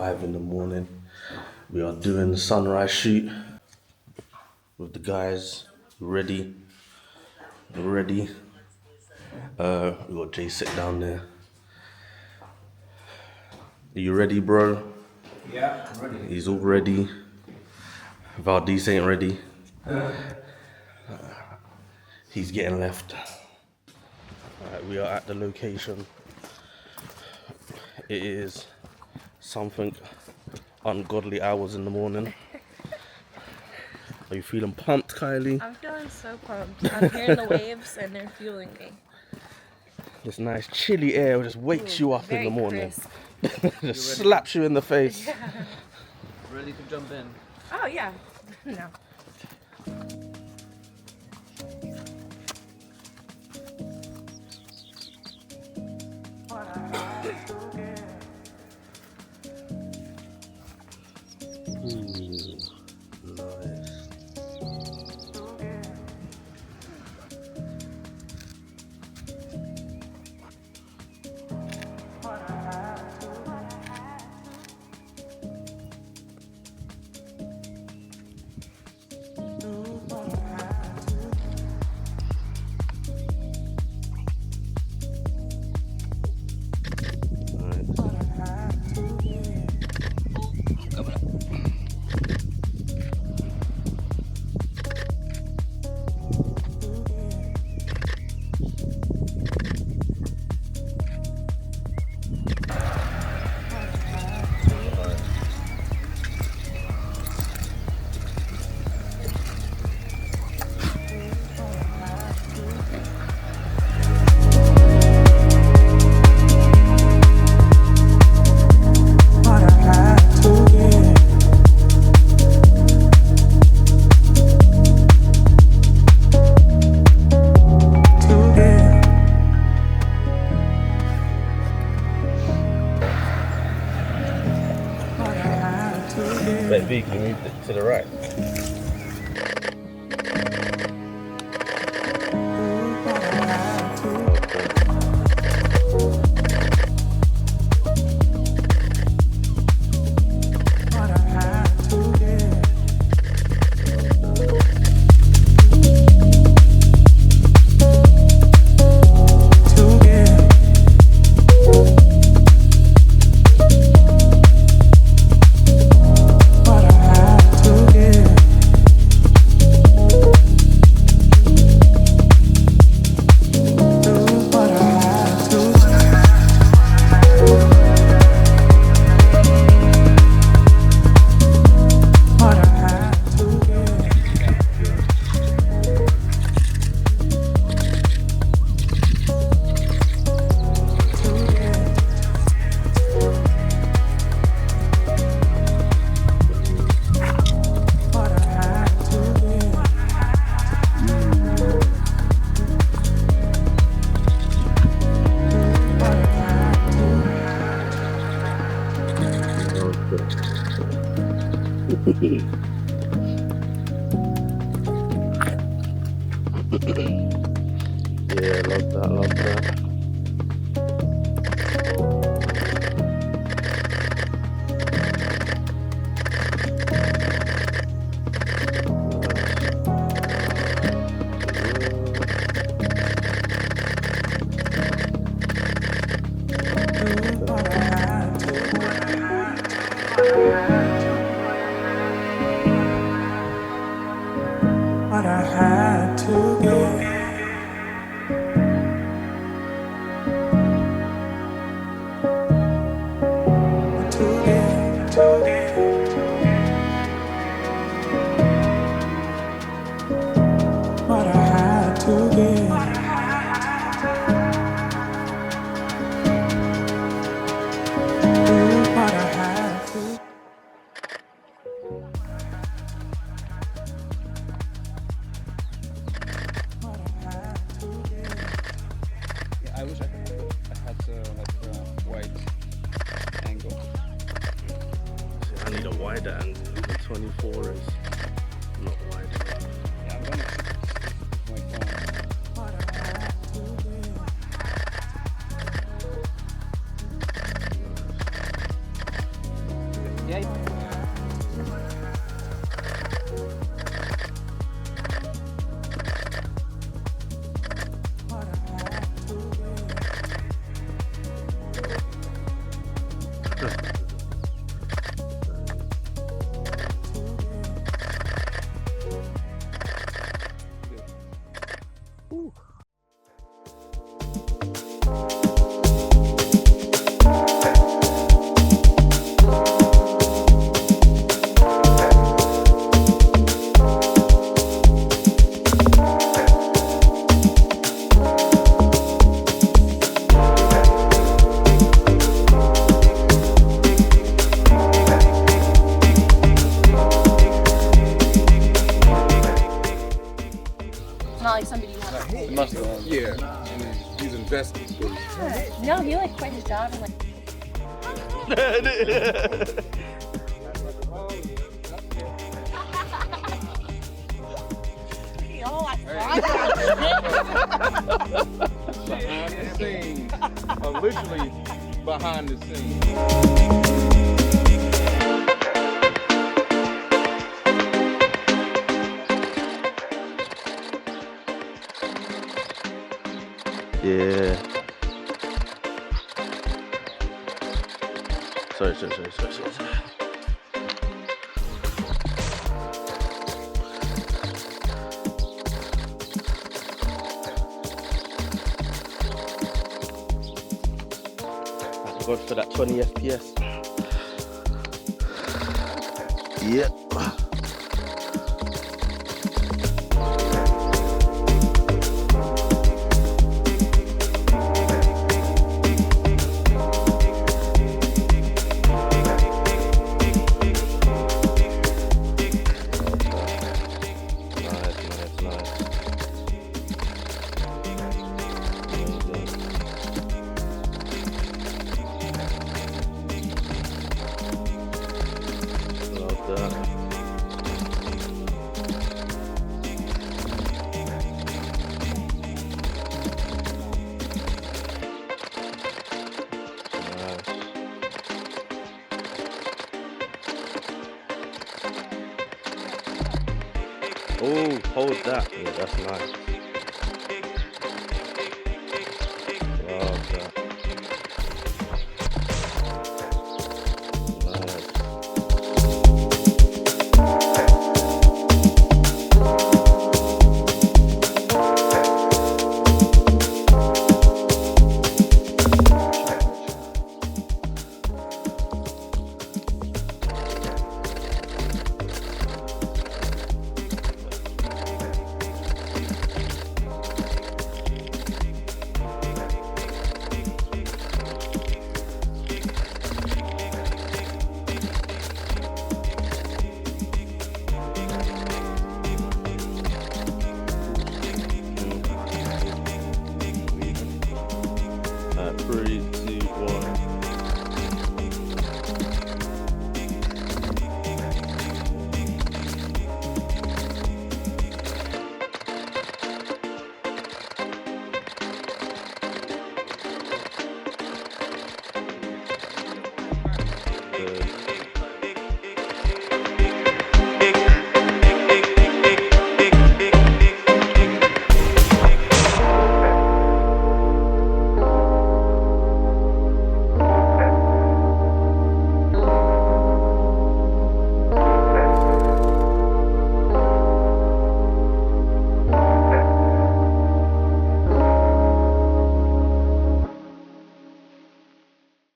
5 in the morning. We are doing the sunrise shoot with the guys. Ready. We got Jay sit down there. Are you ready, bro? Yeah, I'm ready. He's all ready. Valdez ain't ready. He's getting left. Alright, we are at the location. It is something ungodly hours in the morning. Are you feeling pumped, Kylie? I'm feeling so pumped. I'm hearing the waves and they're fueling me. This nice chilly air just wakes you up in the morning. Just slaps you in the face. Yeah. Ready to jump in? Oh yeah. No. That vehicle moved it to the right. Yeah, love that. What I had to give. What I had to give. What I had to. Yeah, I wish I had like a wide angle. I need a wider angle. The 24 is not wide enough. Yeah, I'm gonna shoot my phone. Ooh. Not like somebody you want to It must have been. Yeah, he's invested. No, he like quit his job and like. Behind the scenes, literally behind the scenes. Yeah. Sorry. I'm going for that 20 FPS. Yep. Oh, hold that. Yeah, that's nice.